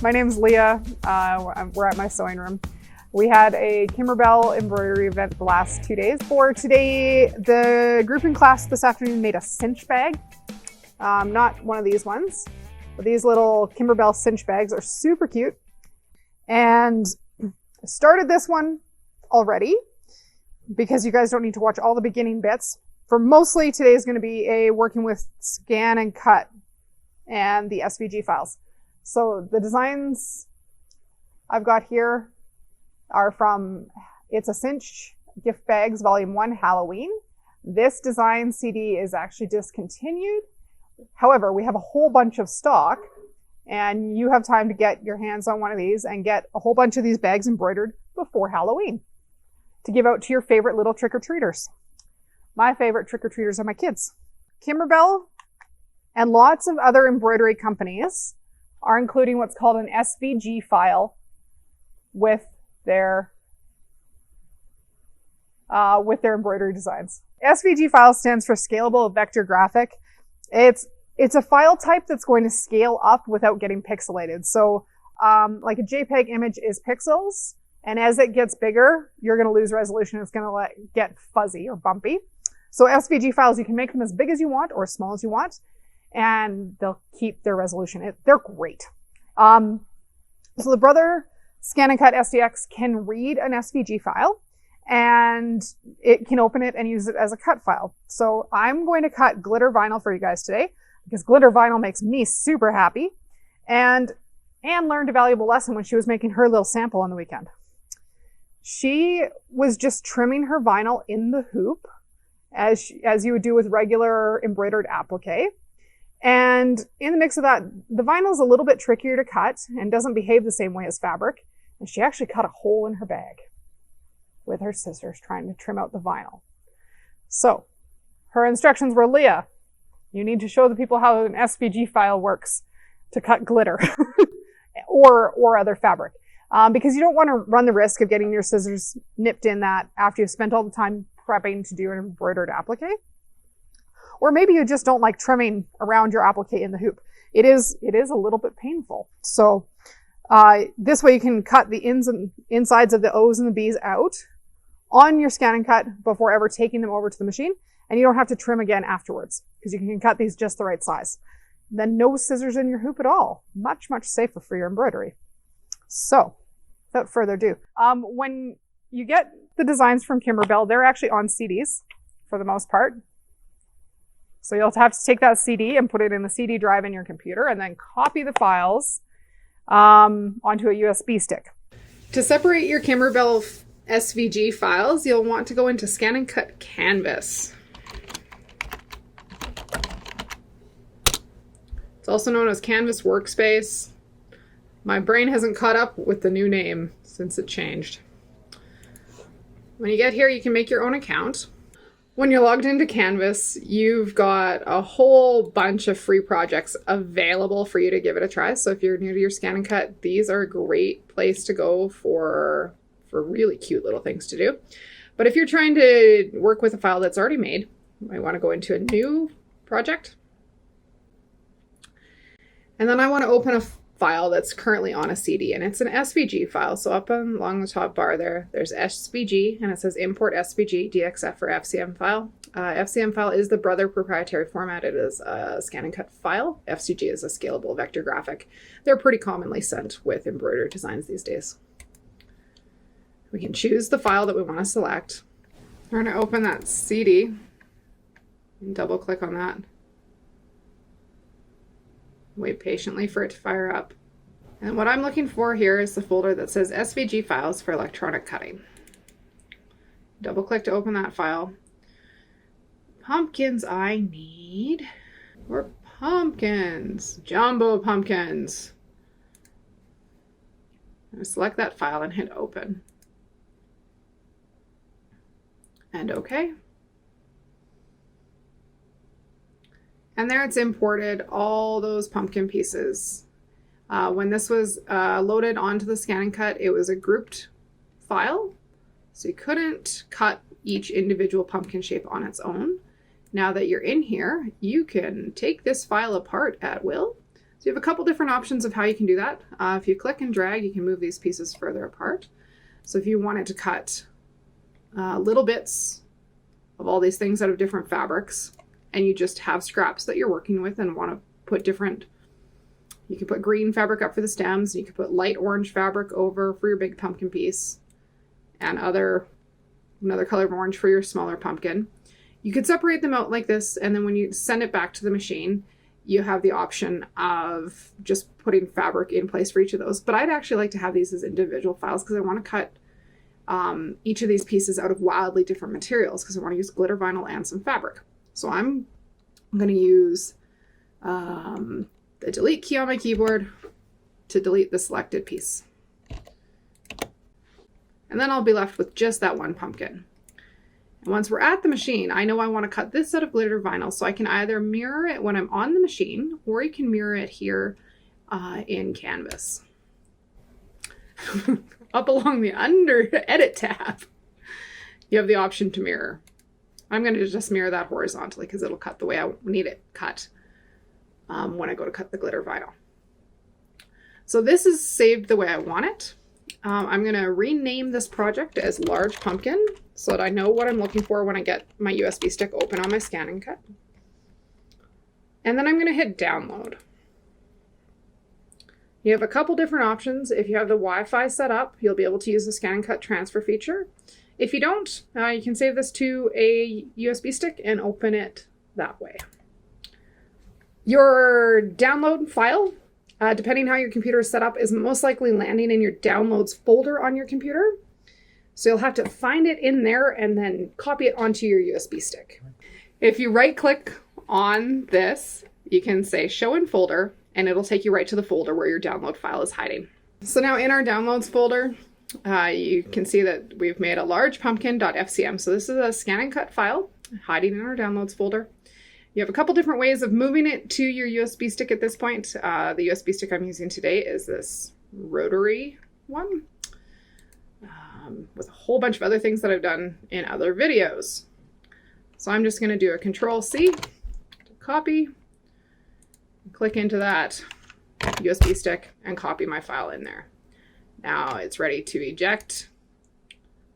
My name's Leah. We're at my sewing room. We had a Kimberbell embroidery event the last 2 days. For today, the group in class this afternoon made a cinch bag. Not one of these ones, but these little Kimberbell cinch bags are super cute. And I started this one already because you guys don't need to watch all the beginning bits. For mostly today is going to be a working with ScanNCut and the SVG files. So the designs I've got here are from It's a Cinch Gift Bags Volume 1 Halloween. This design CD is actually discontinued. However, we have a whole bunch of stock and you have time to get your hands on one of these and get a whole bunch of these bags embroidered before Halloween to give out to your favorite little trick-or-treaters. My favorite trick-or-treaters are my kids. Kimberbell and lots of other embroidery companies are including what's called an SVG file with their embroidery designs. SVG file stands for Scalable Vector Graphic. It's a file type that's going to scale up without getting pixelated. So like a JPEG image is pixels, and as it gets bigger, you're going to lose resolution. It's going to get fuzzy or bumpy. So SVG files, you can make them as big as you want or as small as you want, and they'll keep their resolution. They're great. So the Brother ScanNCut SDX can read an SVG file, and it can open it and use it as a cut file. So I'm going to cut glitter vinyl for you guys today because glitter vinyl makes me super happy. And Anne learned a valuable lesson when she was making her little sample on the weekend. She was just trimming her vinyl in the hoop as you would do with regular embroidered applique. And in the mix of that, the vinyl is a little bit trickier to cut and doesn't behave the same way as fabric. And she actually cut a hole in her bag with her scissors trying to trim out the vinyl. So her instructions were, Leah, you need to show the people how an SVG file works to cut glitter or other fabric. Because you don't want to run the risk of getting your scissors nipped in that after you've spent all the time prepping to do an embroidered applique. Or maybe you just don't like trimming around your applique in the hoop. It is a little bit painful. So this way you can cut the ins and insides of the O's and the B's out on your ScanNCut before ever taking them over to the machine. And you don't have to trim again afterwards because you can cut these just the right size. Then no scissors in your hoop at all. Much, much safer for your embroidery. So without further ado, when you get the designs from Kimberbell, they're actually on CDs for the most part. So you'll have to take that CD and put it in the CD drive in your computer and then copy the files onto a USB stick. To separate your Kimberbell SVG files, you'll want to go into ScanNCut Canvas. It's also known as Canvas Workspace. My brain hasn't caught up with the new name since it changed. When you get here, you can make your own account. When you're logged into Canvas, you've got a whole bunch of free projects available for you to give it a try. So if you're new to your ScanNCut, these are a great place to go for really cute little things to do. But if you're trying to work with a file that's already made, you might want to go into a new project. And then I want to open a file that's currently on a CD, and it's an SVG file. So up along the top bar there's SVG, and it says import SVG DXF or FCM file. FCM file is the Brother proprietary format. It is a ScanNCut file. FCG is a scalable vector graphic. They're pretty commonly sent with embroidered designs these days. We can choose the file that we want to select. We're going to open that CD and double click on that. Wait patiently for it to fire up. And what I'm looking for here is the folder that says SVG files for electronic cutting. Double click to open that file. Pumpkins I need. Or pumpkins. Jumbo pumpkins. I'm going to select that file and hit open. And OK. And there it's imported all those pumpkin pieces. When this was loaded onto the ScanNCut, it was a grouped file. So you couldn't cut each individual pumpkin shape on its own. Now that you're in here, you can take this file apart at will, So you have a couple different options of how you can do that. If you click and drag, you can move these pieces further apart. So if you wanted to cut little bits of all these things out of different fabrics, and you just have scraps that you're working with and want to put different, you can put green fabric up for the stems, you can put light orange fabric over for your big pumpkin piece, and another color of orange for your smaller pumpkin. You could separate them out like this, and then when you send it back to the machine, you have the option of just putting fabric in place for each of those. But I'd actually like to have these as individual files because I want to cut each of these pieces out of wildly different materials because I want to use glitter vinyl and some fabric. So I'm going to use the delete key on my keyboard to delete the selected piece. And then I'll be left with just that one pumpkin. And once we're at the machine, I know I want to cut this out of glitter vinyl, so I can either mirror it when I'm on the machine, or you can mirror it here in Canvas. Up along the under edit tab, you have the option to mirror. I'm going to just mirror that horizontally because it'll cut the way I need it cut when I go to cut the glitter vinyl. So this is saved the way I want it. I'm going to rename this project as Large Pumpkin so that I know what I'm looking for when I get my USB stick open on my ScanNCut. And then I'm going to hit download. You have a couple different options. If you have the Wi-Fi set up, you'll be able to use the ScanNCut transfer feature. If you don't, you can save this to a USB stick and open it that way. Your download file, depending how your computer is set up, is most likely landing in your downloads folder on your computer. So you'll have to find it in there and then copy it onto your USB stick. If you right click on this, you can say show in folder, and it'll take you right to the folder where your download file is hiding. So now in our downloads folder, you can see that we've made a large pumpkin.fcm. So this is a ScanNCut file hiding in our downloads folder. You have a couple different ways of moving it to your USB stick at this point. The USB stick I'm using today is this rotary one with a whole bunch of other things that I've done in other videos. So I'm just going to do a Control-C to copy, click into that USB stick and copy my file in there. Now it's ready to eject.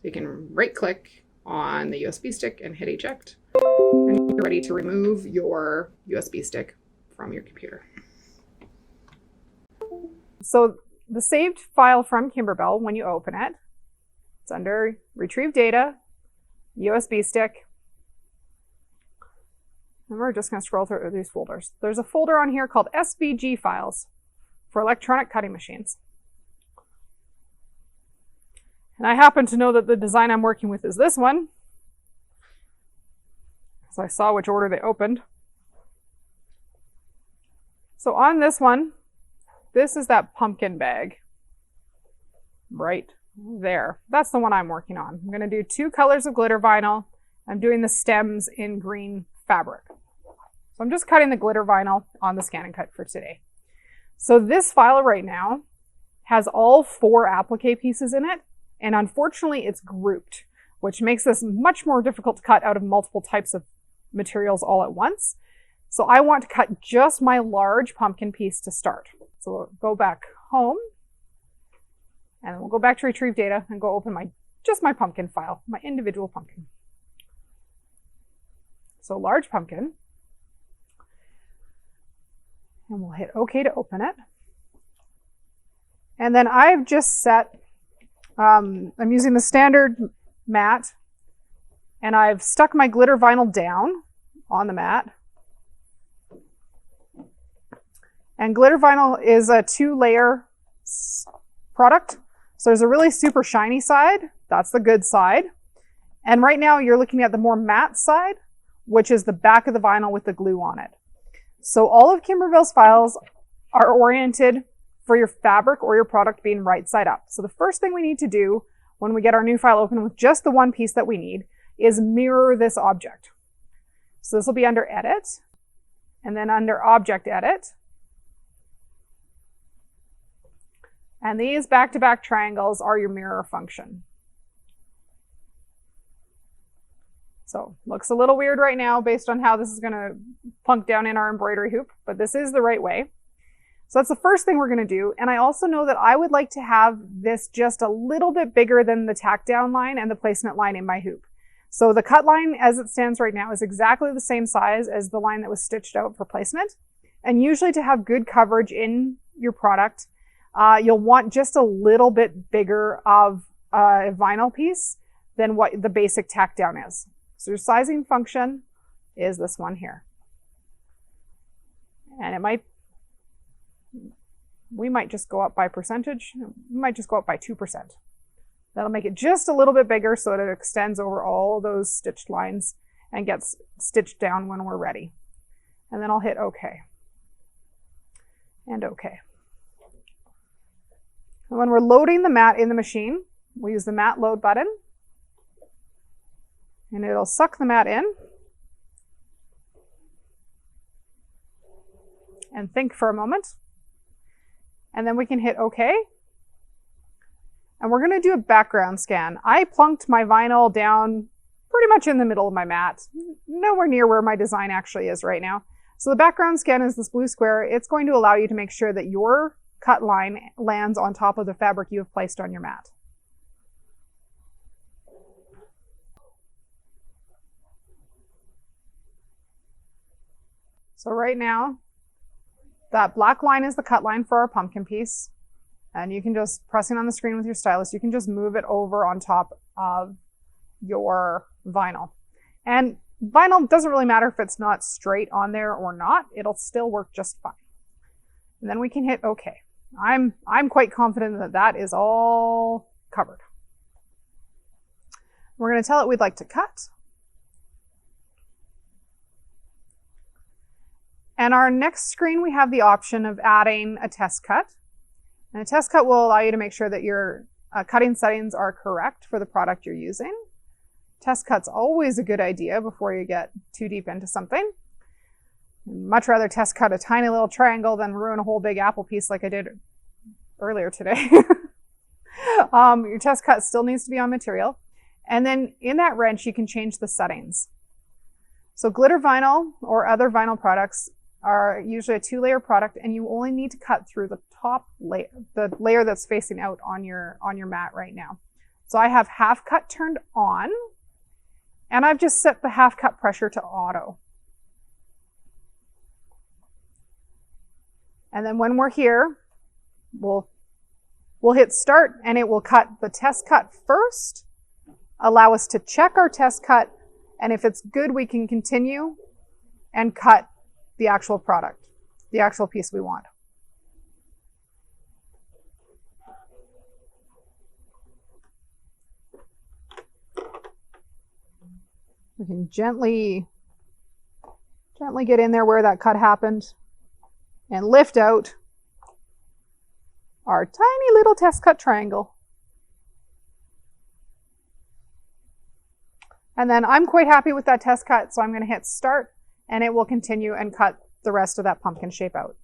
You can right click on the USB stick and hit eject. And you're ready to remove your USB stick from your computer. So the saved file from Kimberbell, when you open it, it's under Retrieve Data, USB Stick. And we're just going to scroll through these folders. There's a folder on here called SVG files for electronic cutting machines. And I happen to know that the design I'm working with is this one, so I saw which order they opened. So on this one, this is that pumpkin bag right there. That's the one I'm working on. I'm going to do 2 colors of glitter vinyl. I'm doing the stems in green fabric. So I'm just cutting the glitter vinyl on the ScanNCut for today. So this file right now has all 4 applique pieces in it, and unfortunately it's grouped, which makes this much more difficult to cut out of multiple types of materials all at once. So I want to cut just my large pumpkin piece to start. So we'll go back home, and then we'll go back to Retrieve Data and go open just my pumpkin file, my individual pumpkin. So large pumpkin, and we'll hit OK to open it. And then I've just set, I'm using the standard mat, and I've stuck my glitter vinyl down on the mat. And glitter vinyl is a 2-layer product. So there's a really super shiny side, that's the good side. And right now you're looking at the more matte side, which is the back of the vinyl with the glue on it. So all of Kimberbell's files are oriented for your fabric or your product being right side up. So the first thing we need to do when we get our new file open with just the one piece that we need is mirror this object. So this will be under Edit, and then under Object Edit. And these back-to-back triangles are your mirror function. So looks a little weird right now based on how this is going to plunk down in our embroidery hoop, but this is the right way. So that's the first thing we're going to do. And I also know that I would like to have this just a little bit bigger than the tack down line and the placement line in my hoop. So the cut line as it stands right now is exactly the same size as the line that was stitched out for placement. And usually to have good coverage in your product, you'll want just a little bit bigger of a vinyl piece than what the basic tack down is. So your sizing function is this one here. And we might just go up by percentage. We might just go up by 2%. That'll make it just a little bit bigger so that it extends over all those stitched lines and gets stitched down when we're ready. And then I'll hit OK. And OK. And when we're loading the mat in the machine, we use the mat load button. And it'll suck the mat in. And think for a moment. And then we can hit OK. And we're going to do a background scan. I plunked my vinyl down pretty much in the middle of my mat, nowhere near where my design actually is right now. So the background scan is this blue square. It's going to allow you to make sure that your cut line lands on top of the fabric you have placed on your mat. So right now, that black line is the cut line for our pumpkin piece. And you can just, pressing on the screen with your stylus, you can just move it over on top of your vinyl. And vinyl doesn't really matter if it's not straight on there or not, it'll still work just fine. And then we can hit OK. I'm quite confident that that is all covered. We're going to tell it we'd like to cut. And our next screen, we have the option of adding a test cut. And a test cut will allow you to make sure that your cutting settings are correct for the product you're using. Test cut's always a good idea before you get too deep into something. I'd much rather test cut a tiny little triangle than ruin a whole big apple piece like I did earlier today. Your test cut still needs to be on material. And then in that wrench, you can change the settings. So glitter vinyl or other vinyl products are usually a 2-layer product, and you only need to cut through the top layer, the layer that's facing out on your mat right now. So I have half cut turned on, and I've just set the half cut pressure to auto. And then when we're here, we'll hit start, and it will cut the test cut first, allow us to check our test cut, and if it's good, we can continue and cut the actual product, the actual piece we want. We can gently get in there where that cut happened and lift out our tiny little test cut triangle. And then I'm quite happy with that test cut, so I'm going to hit start, and it will continue and cut the rest of that pumpkin shape out.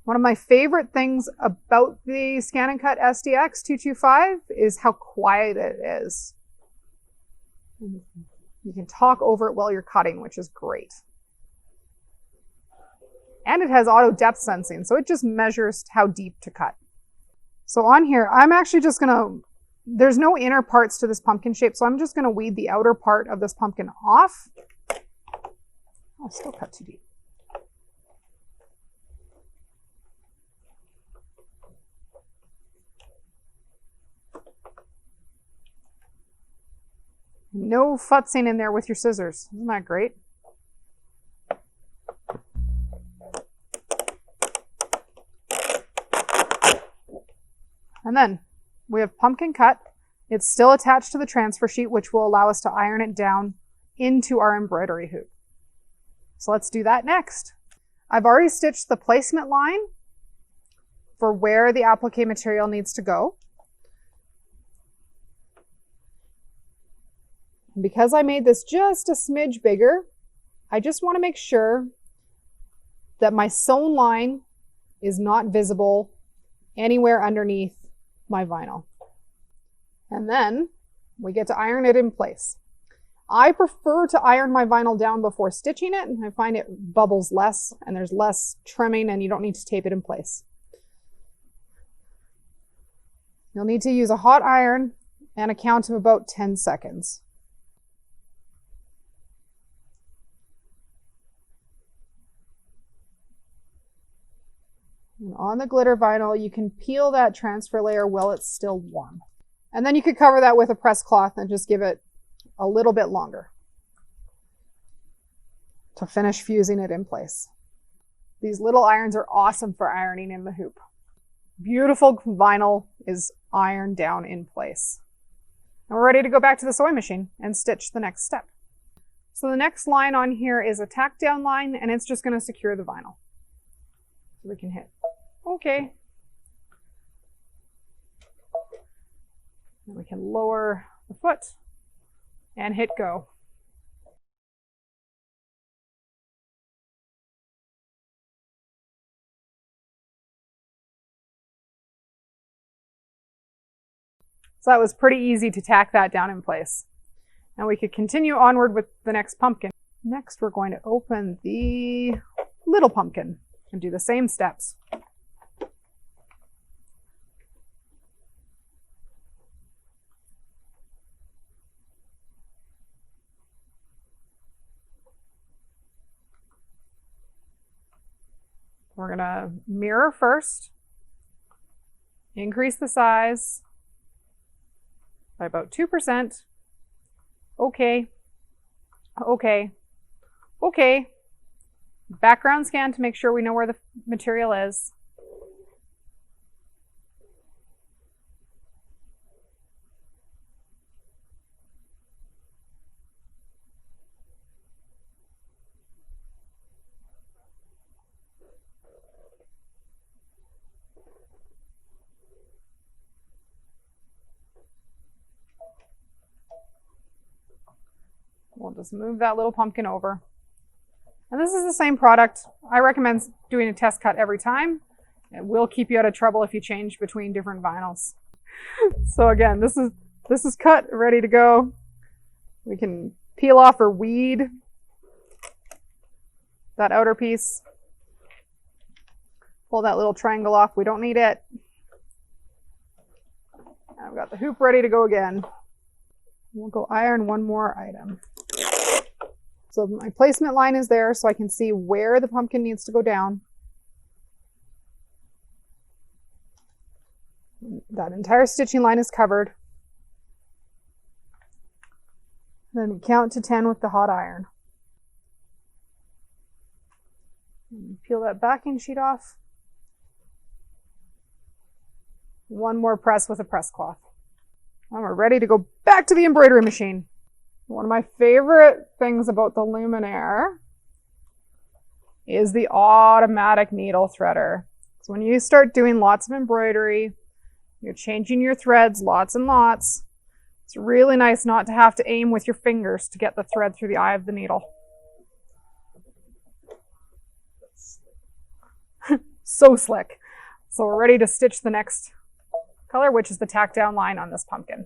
One of my favorite things about the ScanNCut SDX 225 is how quiet it is. You can talk over it while you're cutting, which is great. And it has auto depth sensing, so it just measures how deep to cut. So on here, I'm actually just gonna, there's no inner parts to this pumpkin shape, so I'm just gonna weed the outer part of this pumpkin off. I'll still cut too deep. No futzing in there with your scissors. Isn't that great? And then we have pumpkin cut. It's still attached to the transfer sheet, which will allow us to iron it down into our embroidery hoop. So let's do that next. I've already stitched the placement line for where the applique material needs to go. And because I made this just a smidge bigger, I just want to make sure that my sewn line is not visible anywhere underneath my vinyl. And then we get to iron it in place. I prefer to iron my vinyl down before stitching it, and I find it bubbles less and there's less trimming and you don't need to tape it in place. You'll need to use a hot iron and a count of about 10 seconds. And on the glitter vinyl, you can peel that transfer layer while it's still warm. And then you could cover that with a press cloth and just give it a little bit longer to finish fusing it in place. These little irons are awesome for ironing in the hoop. Beautiful vinyl is ironed down in place. And we're ready to go back to the sewing machine and stitch the next step. So the next line on here is a tack down line, and it's just going to secure the vinyl. So we can hit OK. And we can lower the foot and hit go. So that was pretty easy to tack that down in place. And we could continue onward with the next pumpkin. Next, we're going to open the little pumpkin and do the same steps. We're going to mirror first, increase the size by about 2%. Okay, okay, okay. Background scan to make sure we know where the material is. We'll just move that little pumpkin over. And this is the same product. I recommend doing a test cut every time. It will keep you out of trouble if you change between different vinyls. So again, this is cut, ready to go. We can peel off or weed that outer piece. Pull that little triangle off. We don't need it. And I've got the hoop ready to go again. We'll go iron one more item. So my placement line is there so I can see where the pumpkin needs to go down. That entire stitching line is covered. Then count to 10 with the hot iron. And peel that backing sheet off. One more press with a press cloth. And we're ready to go back to the embroidery machine. One of my favorite things about the Luminaire is the automatic needle threader. So when you start doing lots of embroidery, you're changing your threads lots and lots. It's really nice not to have to aim with your fingers to get the thread through the eye of the needle. So slick. So we're ready to stitch the next color, which is the tack down line on this pumpkin.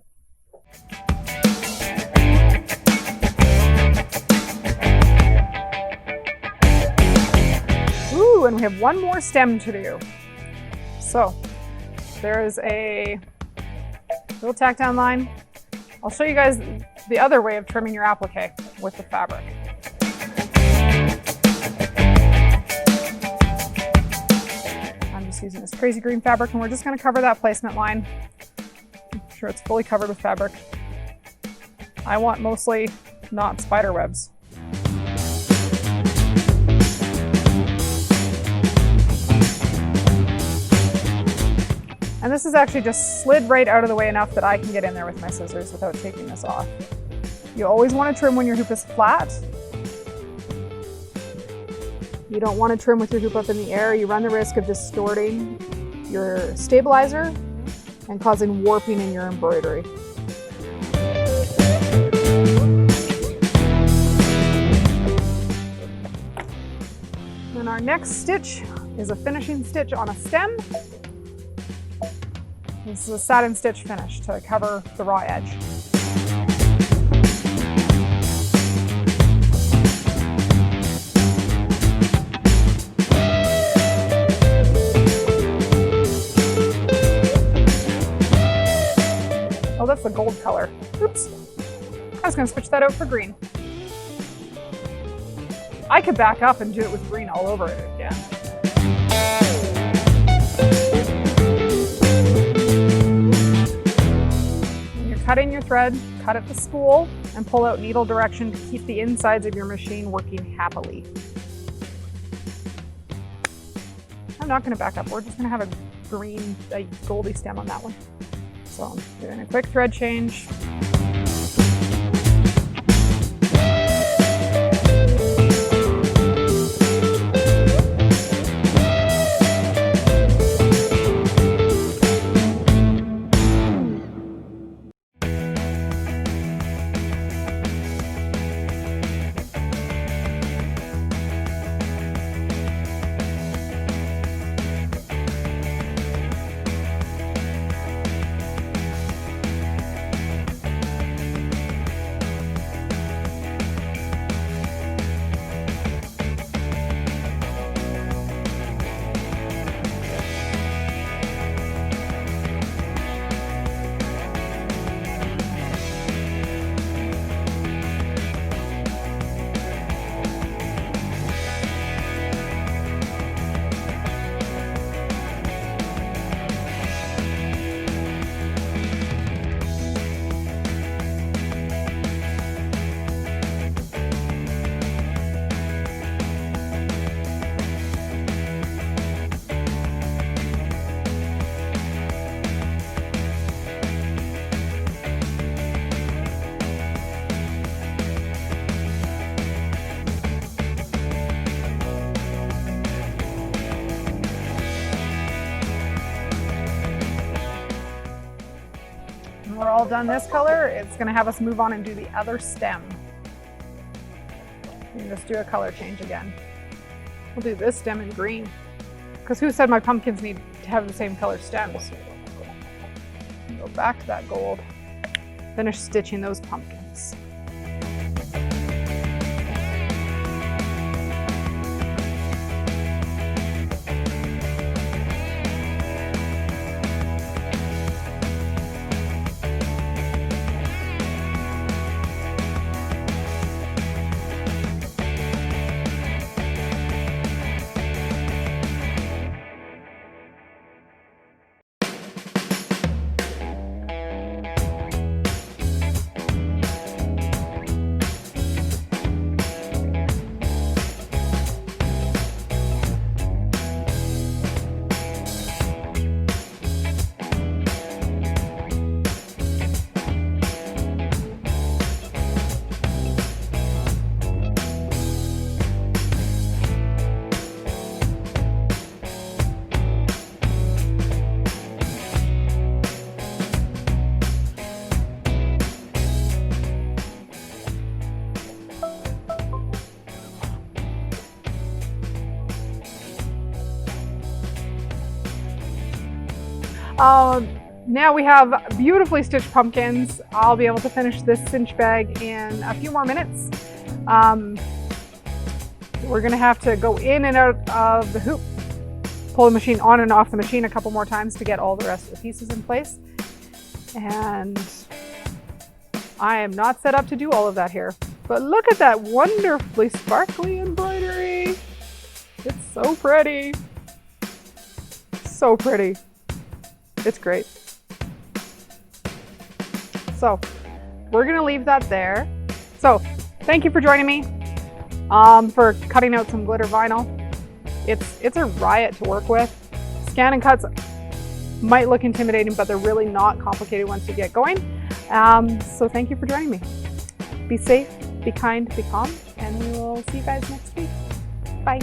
Ooh, and we have one more stem to do. So there is a little tack down line. I'll show you guys the other way of trimming your applique with the fabric. I'm just using this crazy green fabric, and we're just going to cover that placement line. Make sure it's fully covered with fabric. I want mostly not spider webs. And this is actually just slid right out of the way enough that I can get in there with my scissors without taking this off. You always want to trim when your hoop is flat. You don't want to trim with your hoop up in the air. You run the risk of distorting your stabilizer and causing warping in your embroidery. Then our next stitch is a finishing stitch on a stem. This is a satin stitch finish to cover the raw edge. Oh, that's the gold color. Oops. I was gonna switch that out for green. I could back up and do it with green all over it again. When you're cutting your thread, cut at the spool and pull out needle direction to keep the insides of your machine working happily. I'm not gonna back up. We're just gonna have a goldy stem on that one. So I'm doing a quick thread change. We're all done this color, it's gonna have us move on and do the other stem. And just do a color change again. We'll do this stem in green. Because who said my pumpkins need to have the same color stems? Go back to that gold. Finish stitching those pumpkins. Now we have beautifully stitched pumpkins. I'll be able to finish this cinch bag in a few more minutes. We're gonna have to go in and out of the hoop, pull the machine on and off the machine a couple more times to get all the rest of the pieces in place. And I am not set up to do all of that here, but look at that wonderfully sparkly embroidery. It's so pretty. So pretty. It's great. So we're gonna leave that there. So thank you for joining me for cutting out some glitter vinyl. It's a riot to work with. ScanNCuts might look intimidating, but they're really not complicated once you get going. So thank you for joining me. Be safe, be kind, be calm, and we will see you guys next week. Bye.